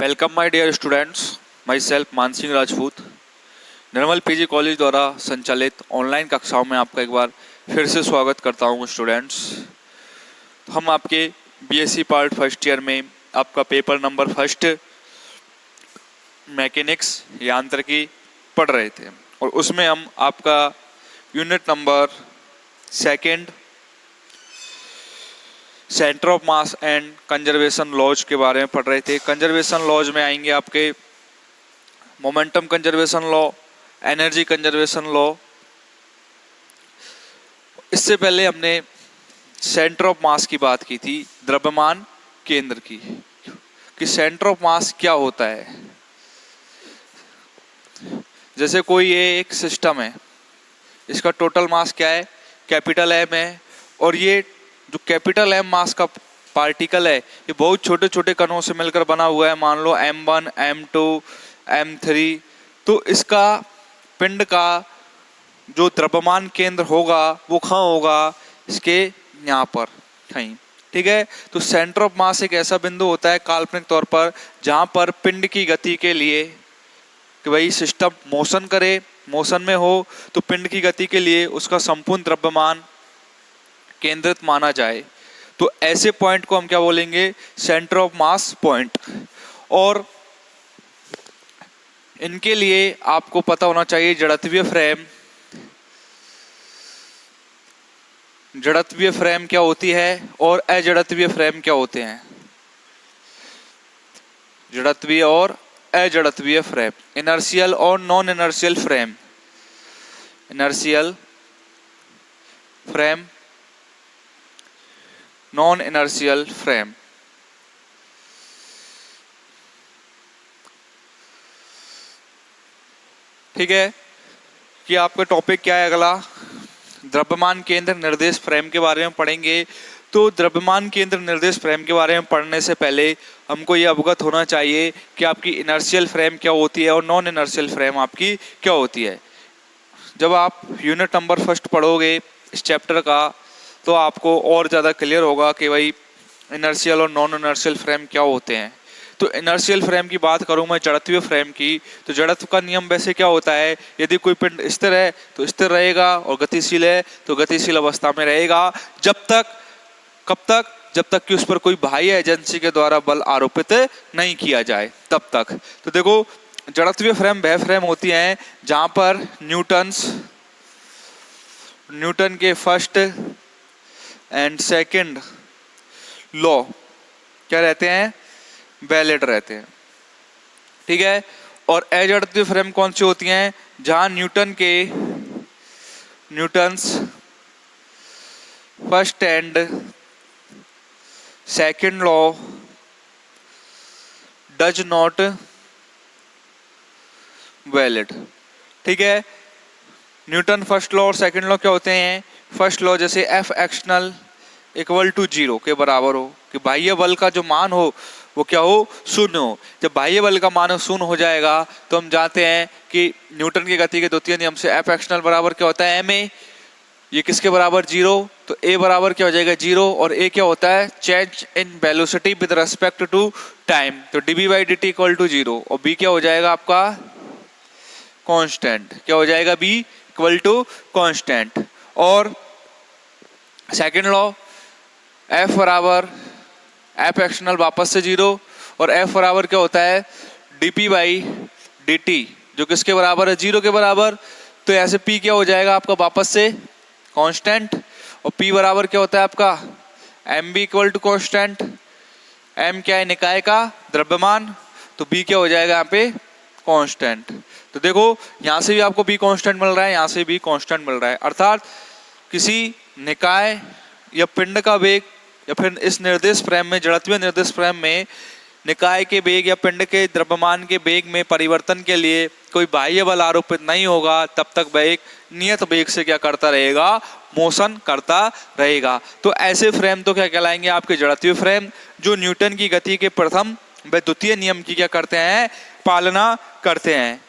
Welcome my dear students, myself Mansingh Rajput. Nirmal PG college द्वारा संचालित online कक्षाओं में आपका एक बार फिर से स्वागत करता हूं स्टूडेंट्स। हम आपके बीएससी पार्ट फर्स्ट ईयर में आपका पेपर नंबर फर्स्ट मैकेनिक्स यांत्रिकी पढ़ रहे थे और उसमें हम आपका unit number second centre of mass and conservation laws के बारे में पढ़ रहे थे। कंजर्वेशन लॉज में आएंगे आपके momentum conservation law, energy conservation law. इससे पहले हमने सेंटर ऑफ मास की बात की थी, द्रव्यमान केंद्र की, कि सेंटर ऑफ मास क्या होता है। जैसे कोई ये एक सिस्टम है, इसका टोटल मास क्या है, कैपिटल एम है, और ये जो कैपिटल एम मास का पार्टिकल है ये बहुत छोटे छोटे कणों से मिलकर बना हुआ है। मान लो M1, M2, M3। तो इसका पिंड का जो द्रव्यमान केंद्र होगा वो कहाँ होगा, इसके यहाँ पर कहीं, ठीक है। तो सेंटर ऑफ मास एक ऐसा बिंदु होता है काल्पनिक तौर पर जहाँ पर पिंड की गति के लिए कि भाई सिस्टम मोशन करे, मोशन में हो तो पिंड की गति के लिए उसका संपूर्ण द्रव्यमान केंद्रित माना जाए। तो ऐसे पॉइंट को हम क्या बोलेंगे, सेंटर ऑफ मास पॉइंट। और इनके लिए आपको पता होना चाहिए जड़त्वीय फ्रेम क्या होती है और अजड़त्वीय फ्रेम क्या होते हैं। जड़त्वीय और अजड़त्वीय फ्रेम, इनर्शियल और non inertial frame. Inertial frame, non inertial frame. ठीक है, कि आपका टॉपिक क्या है अगला, द्रव्यमान केंद्र निर्देश फ्रेम के बारे में पढ़ेंगे। तो द्रव्यमान केंद्र निर्देश फ्रेम के बारे में पढ़ने से पहले हमको ये अवगत होना चाहिए कि आपकी इनर्शियल फ्रेम क्या होती है और नॉन इनर्शियल फ्रेम आपकी क्या होती है। जब आप यूनिट नंबर फर्स्ट पढ़ोगे इस चैप्टर का तो आपको और ज़्यादा क्लियर होगा कि भाई इनर्शियल और नॉन इनर्शियल फ्रेम क्या होते हैं। तो इनर्शियल फ्रेम की बात करूं मैं जड़त्वीय फ्रेम की, तो जड़त्व का नियम वैसे क्या होता है, यदि कोई पिंड स्थिर है तो स्थिर रहेगा और गतिशील है तो गतिशील अवस्था में रहेगा। जब तक, कब तक, जब तक कि उस पर कोई बाह्य एजेंसी के द्वारा बल आरोपित नहीं किया जाए, तब तक। तो देखो, जड़त्वीय फ्रेम वह फ्रेम होती हैं जहां पर न्यूटन के फर्स्ट एंड सेकंड लॉ क्या रहते हैं, वैलिड रहते हैं। ठीक है। और अजड़त्वीय फ्रेम कौन सी होती हैं, जहां Newton's first and second law does not valid. ठीक है। न्यूटन फर्स्ट लॉ और सेकंड लॉ क्या होते हैं, फर्स्ट लॉ जैसे F एक्सटर्नल इक्वल टू 0 के बराबर हो, कि बाह्य बल का जो मान हो वो क्या हो, शून्य हो। जब बाह्य बल का मान शून्य हो जाएगा तो हम जानते हैं कि न्यूटन की गति के द्वितीय नियम से F एक्सटर्नल बराबर क्या होता है, ma। ये किसके बराबर, 0। तो a बराबर क्या हो जाएगा, 0। और a क्या होता है, change in velocity with respect to time. तो dv/dt इक्वल टू 0। और b क्या हो जाएगा आपका, कांस्टेंट। क्या हो जाएगा, b इक्वल टू कांस्टेंट। और सेकंड लॉ F बराबर F एक्सटर्नल वापस से 0 और F बराबर क्या होता है, dp/dt, जो किसके बराबर है, 0 के बराबर। तो ऐसे P क्या हो जाएगा आपका वापस से कांस्टेंट। और P बराबर क्या होता है आपका, mb equal to constant. m क्या है, निकाय का द्रव्यमान। तो B क्या हो जाएगा यहाँ पे, कांस्टेंट। तो देखो यहाँ से भी आपको B कांस्टेंट मिल रहा है, यहाँ से भी कांस्टेंट मिल रहा है। अर्थात किसी निकाय या पिंड का वेग या फिर इस निर्देश फ्रेम में, जड़त्वीय निर्देश फ्रेम में निकाय के वेग या पिंड के द्रव्यमान के वेग में परिवर्तन के लिए कोई बाह्य बल आरोपित नहीं होगा, तब तक वह एक नियत वेग से क्या करता रहेगा, मोशन करता रहेगा। तो ऐसे फ्रेम तो क्या कहलाएंगे, आपके जड़त्वीय फ्रेम, जो न्यूटन की गति के प्रथम व द्वितीय नियम की क्या करते हैं, पालना करते हैं।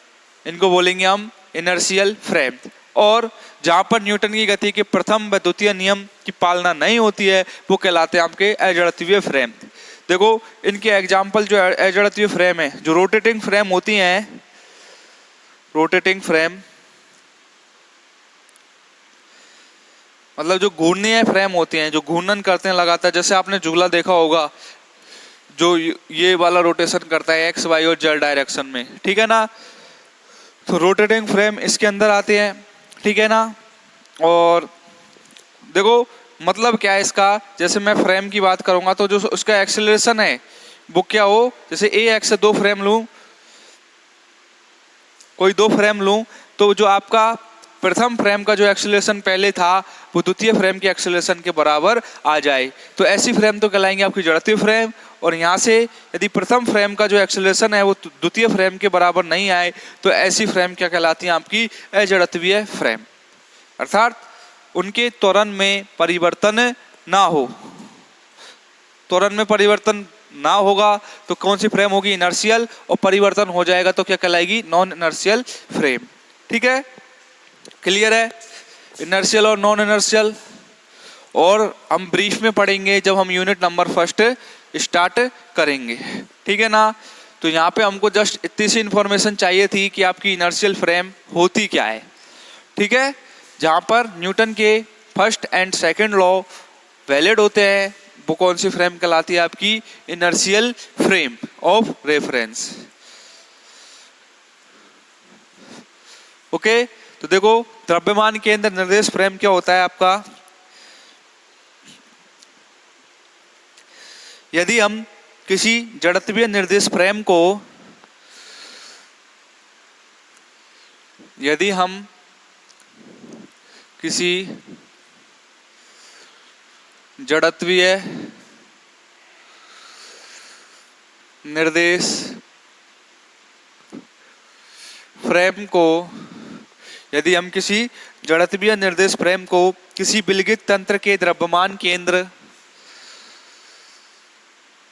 इनको बोलेंगे हम इनर्शियल फ्रेम। और जहां पर न्यूटन की गति के प्रथम व द्वितीय नियम की पालना नहीं होती है वो कहलाते हैं आपके अजड़त्वीय फ्रेम। देखो इनके एग्जाम्पल जो अजड़त्वीय फ्रेम है, जो रोटेटिंग फ्रेम होती हैं, रोटेटिंग फ्रेम मतलब जो घूर्णीय फ्रेम होती हैं, जो घूर्णन करते हैं लगातार, जैसे आपने झूला देखा होगा जो ये वाला रोटेशन करता है एक्स वाई और जेड डायरेक्शन में, ठीक है ना। तो रोटेटिंग फ्रेम इसके अंदर आते हैं, ठीक है ना। और देखो मतलब क्या है इसका, जैसे मैं फ्रेम की बात करूंगा तो जो उसका एक्सेलरेशन है वो क्या हो, जैसे ए एक्स से 2 फ्रेम लूं, कोई 2 फ्रेम लूं, तो जो आपका प्रथम फ्रेम का जो एक्सेलरेशन पहले था वो द्वितीय फ्रेम के एक्सेलरेशन के बराबर आ जाए, तो ऐसी फ्रेम तो कहलाएंगे आपकी जड़त्वीय फ्रेम। और यहाँ से यदि प्रथम फ्रेम का जो एक्सेलरेशन है वो द्वितीय फ्रेम के बराबर नहीं आए तो ऐसी फ्रेम क्या कहलाती है, आपकी अजड़त्वीय फ्रेम, अर्थात उनके त्वरण में परिवर्तन ना हो। त्वरण में परिवर्तन ना होगा तो कौन सी फ्रेम होगी, इनर्शियल, और परिवर्तन हो जाएगा तो क्या कहलाएगी, नॉन इनर्शियल फ्रेम। ठीक है, क्लियर है, इनर्शियल और नॉन इनर्शियल। और हम ब्रीफ में पढ़ेंगे जब हम यूनिट नंबर फर्स्ट स्टार्ट करेंगे, ठीक है ना। तो यहाँ पे हमको जस्ट इतनी सी इंफॉर्मेशन चाहिए थी कि आपकी इनर्शियल फ्रेम होती क्या है, ठीक है। जहाँ पर न्यूटन के first and second law valid होते हैं वो कौन सी फ्रेम कहलाती है, आपकी inertial frame of reference. Okay, तो देखो द्रव्यमान केंद्र निर्देश फ्रेम क्या होता है आपका, यदि हम किसी जड़त्वीय निर्देश फ्रेम को, यदि हम किसी जड़त्वीय निर्देश फ्रेम को, यदि हम किसी जड़त्वीय निर्देश फ्रेम को किसी विलगित तंत्र के द्रव्यमान केंद्र,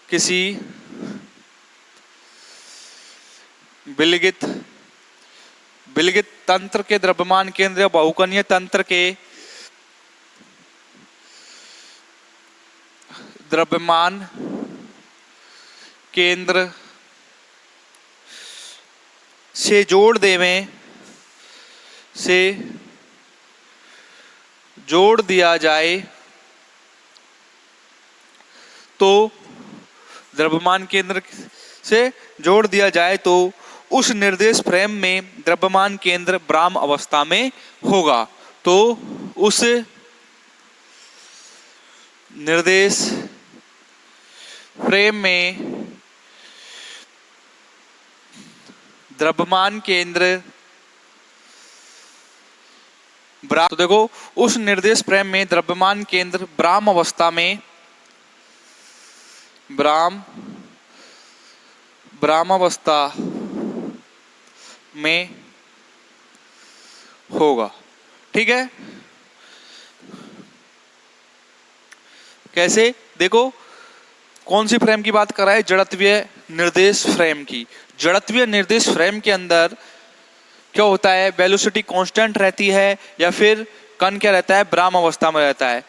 किसी विलगित तंत्र के द्रव्यमान केंद्र या बहुकोणीय तंत्र के द्रव्यमान केंद्र से जोड़ दिया जाए तो द्रव्यमान केंद्र से जोड़ दिया जाए तो उस निर्देश फ्रेम में द्रव्यमान केंद्र ब्राह्म अवस्था में होगा। तो उस निर्देश फ्रेम में द्रव्यमान केंद्र तो देखो उस निर्देश फ्रेम में द्रव्यमान केंद्र ब्राह्म अवस्था में, ब्राह्म अवस्था में होगा, ठीक है। कैसे, देखो कौन सी फ्रेम की बात कर रहा है, जड़त्वीय निर्देश फ्रेम की। जड़त्वीय निर्देश फ्रेम के अंदर क्या होता है, वेलोसिटी कांस्टेंट रहती है या फिर कण क्या रहता है, ब्राह्म अवस्था में रहता है।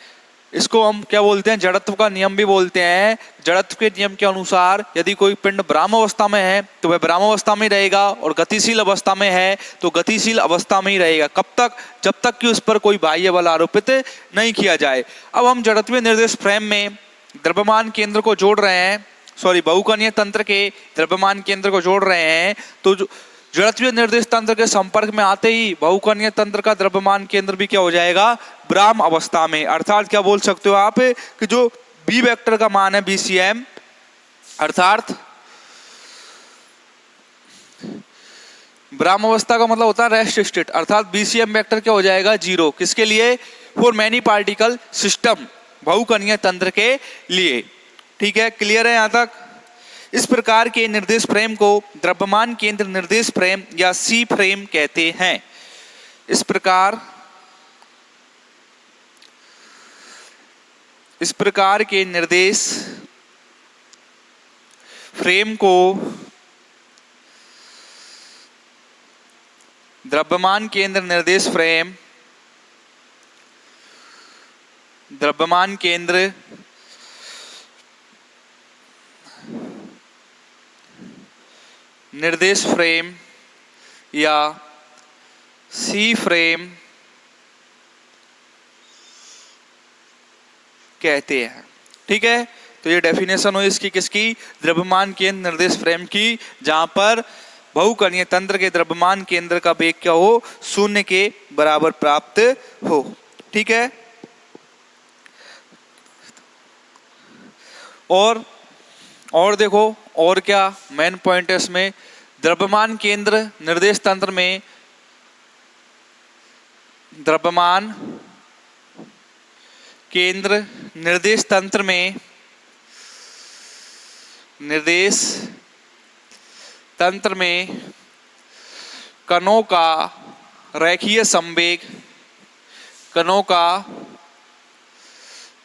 इसको हम क्या बोलते हैं, जड़त्व का नियम भी बोलते हैं। जड़त्व के नियम के अनुसार यदि कोई पिंड ब्राह्म अवस्था में है तो वह ब्राह्म अवस्था में ही रहेगा, और गतिशील अवस्था में है तो गतिशील अवस्था में ही रहेगा। कब तक, जब तक कि उस पर कोई बाह्य बल आरोपित नहीं किया जाए। अब हम जड़त्वीय निर्देश फ्रेम में द्रव्यमान केंद्र को जोड़ रहे हैं, बहुकोणीय तंत्र के द्रव्यमान केंद्र को जोड़ रहे हैं, तो जड़त्वीय निर्देश तंत्र के संपर्क में आते ही बहुकोणीय तंत्र का द्रव्यमान केंद्र भी क्या हो जाएगा, ब्राह्म अवस्था में। अर्थात क्या बोल सकते हो आप कि जो बी वेक्टर का मान है BCM, अर्थात ब्राह्म अवस्था का मतलब होता है रेस्ट स्टेट, अर्थात BCM वेक्टर क्या हो जाएगा, 0। किसके लिए, फॉर मैनी पार्टिकल सिस्टम, बहुकोणीय तंत्र के लिए, ठीक है। क्लियर है यहाँ तक। इस प्रकार के निर्देश फ्रेम को द्रव्यमान केंद्र निर्देश फ्रेम या C फ्रेम कहते हैं। इस प्रकार के निर्देश फ्रेम को द्रव्यमान केंद्र निर्देश फ्रेम, द्रव्यमान केंद्र निर्देश फ्रेम या सी फ्रेम कहते हैं। ठीक है, तो ये डेफिनेशन हुई इसकी, किसकी? द्रव्यमान केंद्र निर्देश फ्रेम की, जहां पर बहुकणीय तंत्र के द्रव्यमान केंद्र का वेग क्या हो? शून्य के बराबर प्राप्त हो। ठीक है, और देखो और क्या मेन पॉइंट है इसमें। द्रव्यमान केंद्र निर्देश तंत्र में द्रव्यमान केंद्र निर्देश तंत्र में निर्देश तंत्र में कणों का रेखीय संवेग, कणों का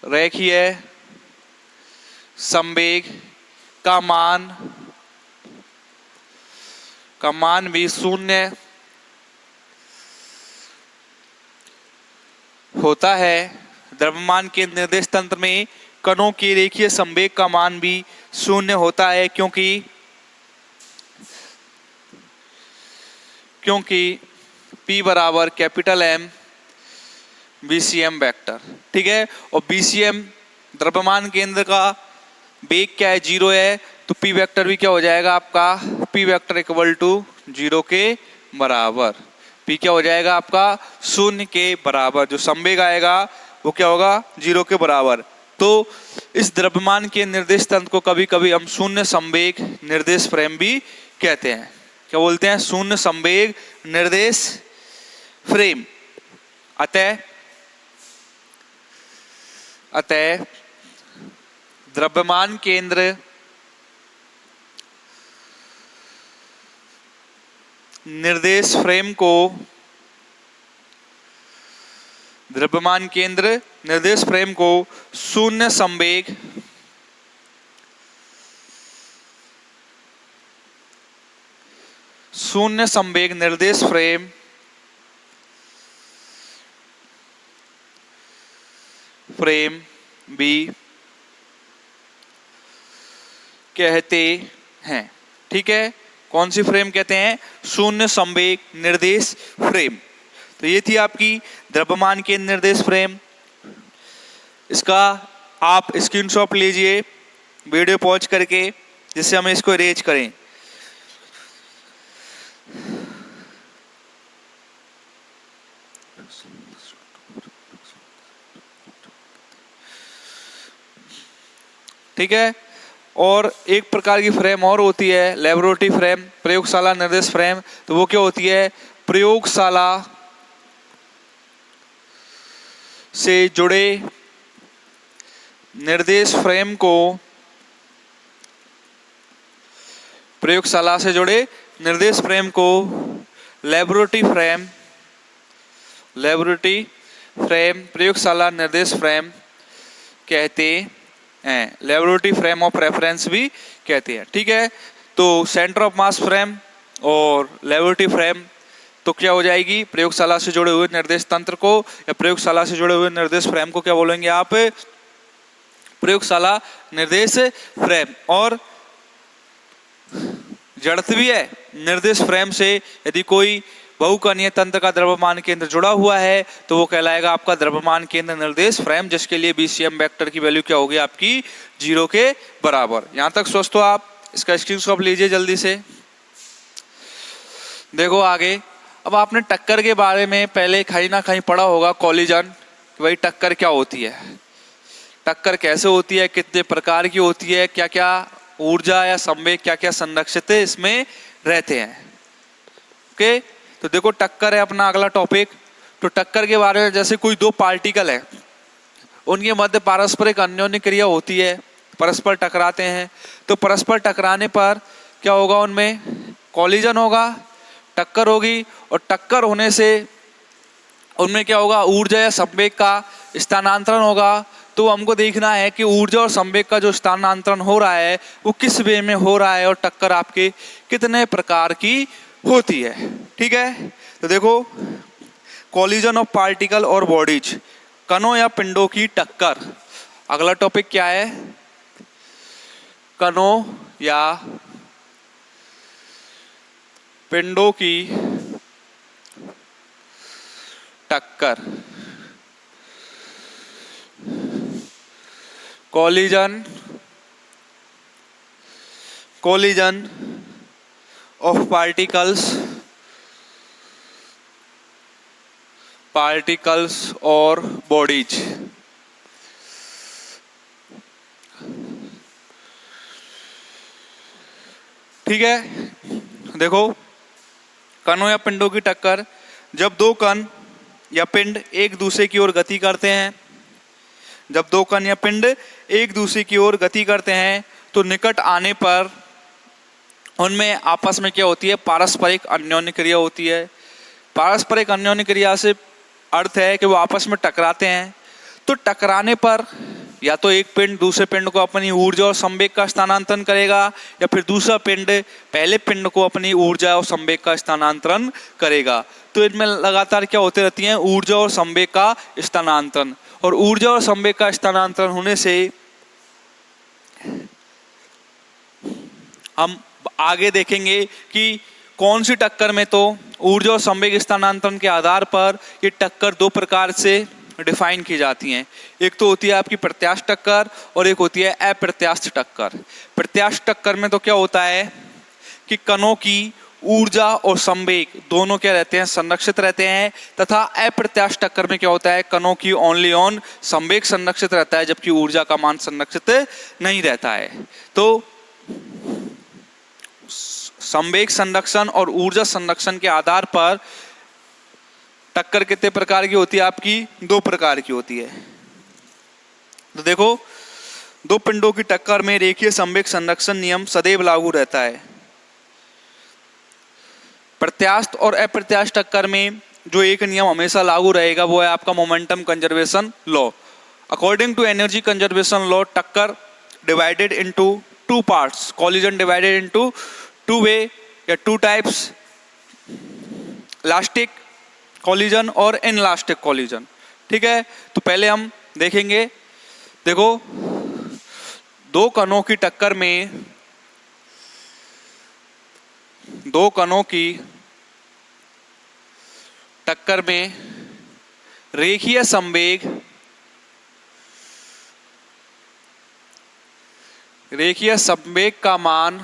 रेखीय संवेग का मान भी शून्य होता है। द्रव्यमान के निर्देश तंत्र में कणों के रेखीय संवेग का मान भी शून्य होता है, क्योंकि P बराबर कैपिटल M BCM वेक्टर। ठीक है, और BCM द्रव्यमान केंद्र का वेग क्या है? 0 है, तो P वेक्टर भी क्या हो जाएगा आपका? P वेक्टर इक्वल टू 0 के बराबर। P क्या हो जाएगा आपका? 0 के बराबर। जो संवेग आएगा वो क्या होगा? 0 के बराबर। तो इस द्रव्यमान के निर्देश तंत्र को कभी कभी हम शून्य संवेग निर्देश फ्रेम भी कहते हैं। क्या बोलते हैं? शून्य संवेग निर्देश फ्रेम। अतः द्रव्यमान केंद्र निर्देश फ्रेम को शून्य संवेग निर्देश फ्रेम भी कहते हैं। ठीक है, कौन सी फ्रेम कहते हैं? शून्य संवेग निर्देश फ्रेम। तो ये थी आपकी द्रव्यमान के निर्देश फ्रेम। इसका आप स्क्रीनशॉट लीजिए वीडियो पॉज करके, जिससे हम इसको इरेज करें। ठीक है, और एक प्रकार की फ्रेम और होती है लेबोरेटरी फ्रेम, प्रयोगशाला निर्देश फ्रेम। तो वो क्या होती है? प्रयोगशाला से जुड़े निर्देश फ्रेम को लेबोरेटरी फ्रेम प्रयोगशाला निर्देश फ्रेम कहते हैं। लेबोरेटरी फ्रेम ऑफ रेफरेंस भी कहते हैं। ठीक है, तो सेंटर ऑफ मास फ्रेम और लेबोरेटरी फ्रेम तो क्या हो जाएगी? प्रयोगशाला से जुड़े हुए निर्देश तंत्र को या प्रयोगशाला से जुड़े हुए निर्देश फ्रेम को क्या बोलेंगे आप? प्रयोगशाला निर्देश फ्रेम। और जड़त्वीय निर्देश फ्रेम से यदि कोई बहुकणीय तंत्र का द्रव्यमान केंद्र जुड़ा हुआ है तो वो कहलाएगा आपका द्रव्यमान केंद्र निर्देश फ्रेम, जिसके लिए BCM वेक्टर की वैल्यू क्या होगी आपकी? 0 के बराबर। यहां तक स्वस्थ हो आप? इसका स्क्रीनशॉट लीजिए जल्दी से। देखो आगे, अब आपने टक्कर के बारे में पहले कहीं ना कहीं पढ़ा होगा, कॉलिजन, कि भाई टक्कर क्या होती है, टक्कर कैसे होती है, कितने प्रकार की होती है, क्या क्या ऊर्जा या संवेग क्या क्या संरक्षित इसमें रहते हैं। ओके, तो देखो टक्कर है अपना अगला टॉपिक। तो टक्कर के बारे में, जैसे कोई दो पार्टिकल है, उनके मध्य पारस्परिक अन्योन्य क्रिया होती है, परस्पर टकराते हैं। तो परस्पर टकराने पर क्या होगा? उनमें कॉलिजन होगा, टक्कर होगी, और टक्कर होने से उनमें क्या होगा? ऊर्जा या संवेग का स्थानांतरण होगा। तो हमको देखना है कि ऊर्जा और संवेग का जो स्थानांतरण हो रहा है वो किस वे में हो रहा है, और टक्कर आपके कितने प्रकार की होती है। ठीक है, तो देखो, कॉलिजन ऑफ पार्टिकल और बॉडीज, कणों या पिंडों की टक्कर। अगला टॉपिक क्या है? कणों या पिंडों की टक्कर, कोलिजन ऑफ पार्टिकल्स और बॉडीज। ठीक है, देखो कणों या पिंडों की टक्कर, जब दो कण या पिंड एक दूसरे की ओर गति करते हैं, जब दो कण या पिंड एक दूसरे की ओर गति करते हैं तो निकट आने पर उनमें आपस में क्या होती है, पारस्परिक अन्योन्य क्रिया होती है। पारस्परिक अन्योन्य क्रिया से अर्थ है कि वो आपस में टकराते हैं। तो टकराने पर या तो एक पिंड दूसरे पिंड को अपनी ऊर्जा और संवेग का स्थानांतरण करेगा, या फिर दूसरा पिंड पहले पिंड को अपनी ऊर्जा और संवेग का स्थानांतरण करेगा। तो इनमें लगातार क्या होते रहती हैं, ऊर्जा और संवेग का स्थानांतरण। और ऊर्जा और संवेग का स्थानांतरण होने से हम आगे देखेंगे कि कौन सी टक्कर में तो ऊर्जा और संवेग स्थानांतरण के आधार पर ये टक्कर दो प्रकार से डिफाइन की जाती हैं। एक तो होती है आपकी प्रत्यास्थ टक्कर और एक होती है अप्रत्यास्थ टक्कर। प्रत्यास्थ टक्कर में तो क्या होता है कि कणों की ऊर्जा और संवेग दोनों क्या रहते हैं, संरक्षित रहते हैं। तथा अप्रत्यास्थ टक्कर में क्या होता है, कणों की ओनली ऑन संवेग संरक्षित रहता है, जबकि ऊर्जा का मान संरक्षित नहीं रहता है। तो संवेग संरक्षण और ऊर्जा संरक्षण के आधार पर टक्कर कितने प्रकार की होती है, आपकी दो प्रकार की होती है। तो देखो दो पिंडों की टक्कर में रेखीय संवेग संरक्षण नियम सदैव लागू रहता है। प्रत्यास्थ और अप्रत्यास्थ टक्कर में जो एक नियम हमेशा लागू रहेगा वो है आपका momentum conservation law. According to energy conservation law, टक्कर divided into two parts, collision divided into two way या टू टाइप्स, इलास्टिक कॉलिजन और इनइलास्टिक कॉलिजन। ठीक है, तो पहले हम देखेंगे, देखो दो कणों की टक्कर में, दो कणों की टक्कर में रेखीय संवेग, रेखीय संवेग का मान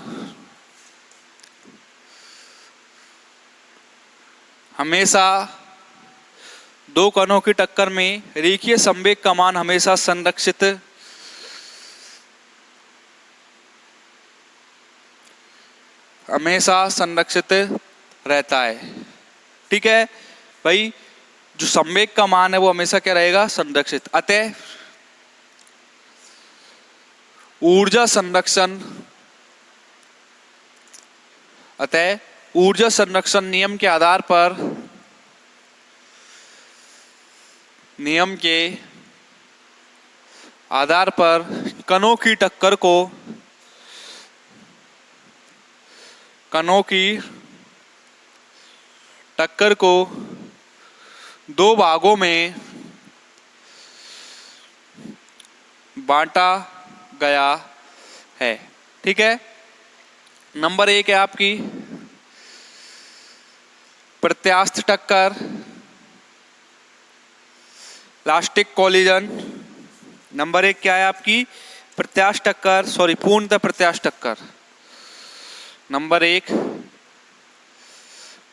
हमेशा, दो कणों की टक्कर में रेखीय संवेग का मान हमेशा संरक्षित, हमेशा संरक्षित रहता है। ठीक है भाई, जो संवेग का मान है वो हमेशा क्या रहेगा, संरक्षित। अतः ऊर्जा संरक्षण, अतः ऊर्जा संरक्षण नियम के आधार पर, नियम के आधार पर कणों की टक्कर को, कणों की टक्कर को दो भागों में बांटा गया है। ठीक है, नंबर एक है आपकी प्रत्यास्थ टक्कर, इलास्टिक कॉलिजन। नंबर एक क्या है आपकी, प्रत्यास्थ टक्कर, सॉरी पूर्णतः प्रत्यास्थ टक्कर। नंबर एक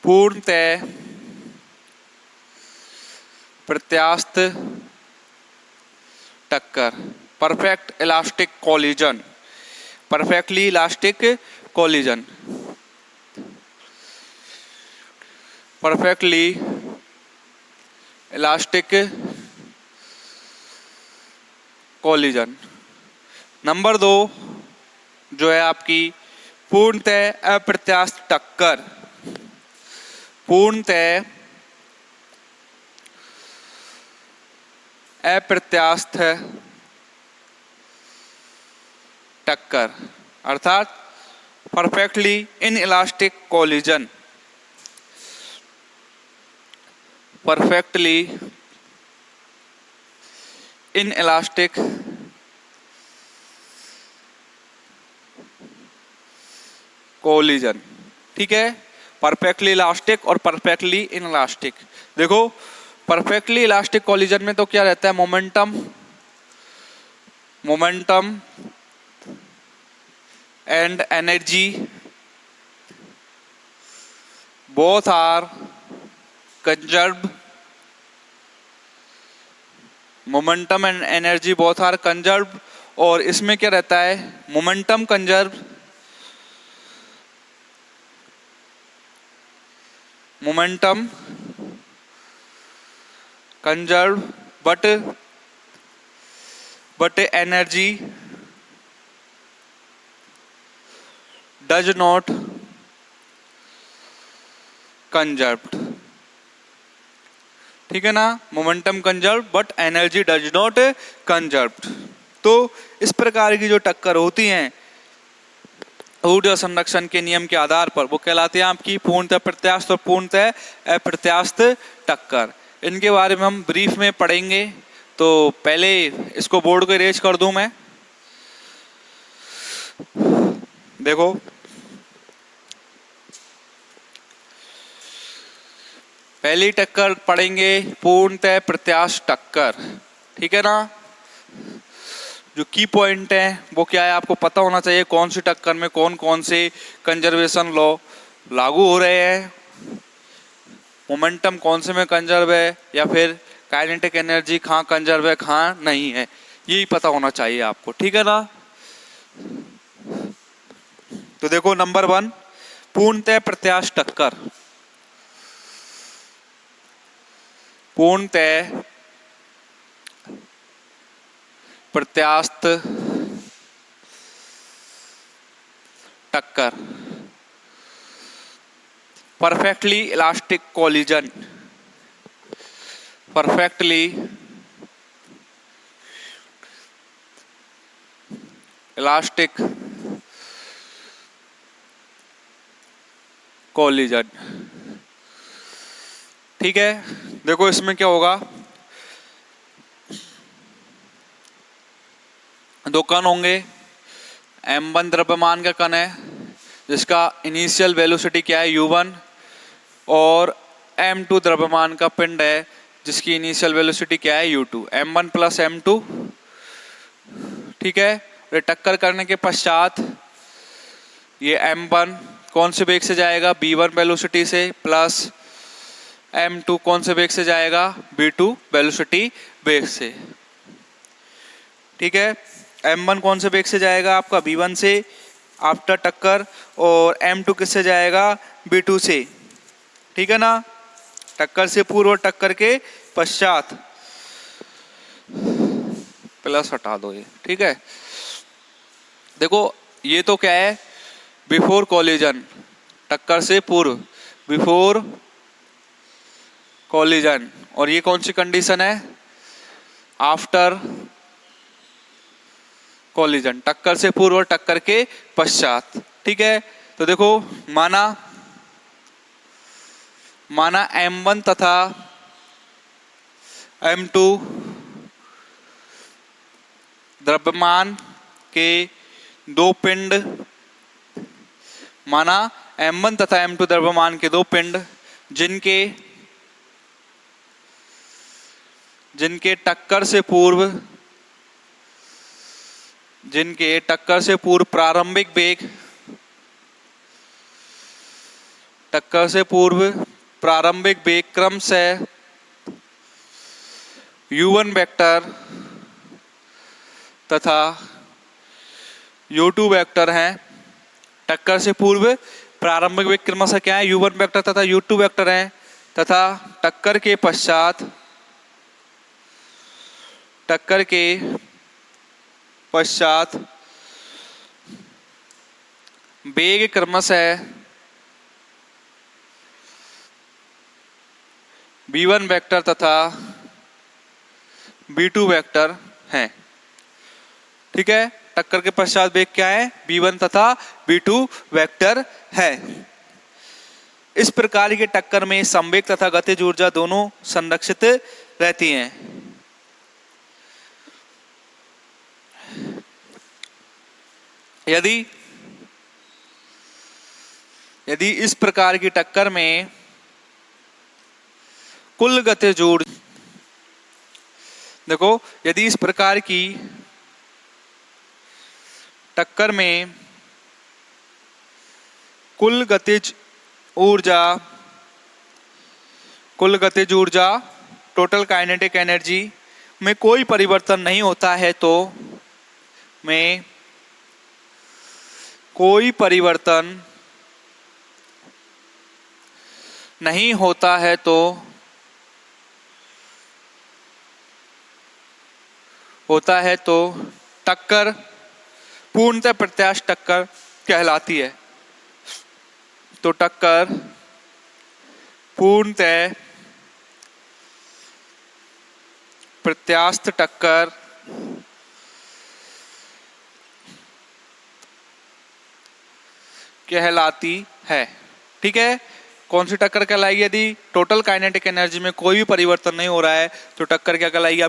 पूर्णतः प्रत्यास्थ टक्कर, perfect elastic collision, perfectly elastic collision, perfectly elastic collision. Number दो जो है आपकी पूर्णतः अप्रत्यास्थ टक्कर, पूर्णतः अप्रत्यास्थ टक्कर, अर्थात perfectly inelastic collision, perfectly inelastic collision. ठीक है, परफेक्टली इलास्टिक और परफेक्टली इनइलास्टिक। देखो परफेक्टली इलास्टिक कॉलिजन में तो क्या रहता है, momentum and energy both are conserved, momentum and energy both are conserved. और इसमें क्या रहता है, momentum conserve, momentum conserve but energy does not conserved. ठीक है ना, momentum conserve but energy does not conserved. तो इस प्रकार की जो टक्कर होती हैं ऊर्जा संरक्षण के नियम के आधार पर, वो कहलाती है आपकी पूर्णतः प्रत्यास्थ और पूर्णतः अप्रत्यास्थ टक्कर। इनके बारे में हम ब्रीफ में पढ़ेंगे। तो पहले इसको बोर्ड को इरेज कर दूं मैं। देखो पहली टक्कर पढ़ेंगे पूर्णतः प्रत्यास्थ टक्कर। ठीक है ना, जो की पॉइंट है वो क्या है, आपको पता होना चाहिए कौन सी टक्कर में कौन कौन से कंजर्वेशन लॉ लागू हो रहे हैं, मोमेंटम कौन से में कंजर्व है, या फिर काइनेटिक एनर्जी कहाँ कंजर्व है कहाँ नहीं है, यही पता होना चाहिए आपको। ठीक है ना, तो देखो नंबर 1 पूर्णतः प्रत्यास्थ टक्कर। पूर्णतः प्रत्यास्थ टक्कर, perfectly elastic collision, perfectly elastic collision. ठीक है, देखो इसमें क्या होगा, दो कण होंगे, m1 द्रव्यमान का कण है जिसका इनिशियल वेलोसिटी क्या है u1, और m2 द्रव्यमान का पिंड है जिसकी इनिशियल वेलोसिटी क्या है u2, m1 प्लस m2। ठीक है, ये टक्कर करने के पश्चात ये m1 कौन से वेग से जाएगा, v1 वेलोसिटी से, प्लस m2 कौन से वेग से जाएगा, v2 वेलोसिटी वेग से। ठीक है, m1 कौन से वेग से जाएगा आपका v1 से आफ्टर टक्कर, और m2 किससे जाएगा, v2 से। ठीक है ना, टक्कर से पूर्व और टक्कर के पश्चात, प्लस हटा दो ये। ठीक है, देखो ये तो क्या है, बिफोर कॉलिजन, टक्कर से पूर्व, बिफोर कॉलिजन। और ये कौन सी कंडीशन है, आफ्टर कॉलिजन, टक्कर से पूर्व और टक्कर के पश्चात। ठीक है, तो देखो माना m1 तथा m2 द्रव्यमान के दो पिंड, माना m1 तथा m2 द्रव्यमान के दो पिंड जिनके टक्कर से पूर्व प्रारंभिक वेग, क्रम से u1 वेक्टर तथा u2 वेक्टर हैं। टक्कर से पूर्व प्रारंभिक वेग क्रमशः क्या है, u1 वेक्टर तथा u2 वेक्टर हैं, तथा टक्कर के पश्चात वेग क्रमशः v1 वेक्टर तथा v2 वेक्टर हैं। ठीक है, टक्कर के पश्चात वेग क्या है, v1 तथा v2 वेक्टर है। इस प्रकार के टक्कर में संवेग तथा गतिज ऊर्जा दोनों संरक्षित रहती हैं। यदि इस प्रकार की टक्कर में कुल गतिज ऊर्जा, देखो यदि इस प्रकार की टक्कर में कुल गतिज ऊर्जा टोटल काइनेटिक एनर्जी में कोई परिवर्तन नहीं होता है तो टक्कर पूर्णतः प्रत्यास्थ टक्कर कहलाती है। तो टक्कर पूर्णतः प्रत्यास्थ टक्कर कहलाती है। ठीक है, कौन सी टक्कर कहलाएगी? यदि टोटल काइनेटिक एनर्जी में कोई भी परिवर्तन नहीं हो रहा है तो टक्कर क्या कहलाएगी?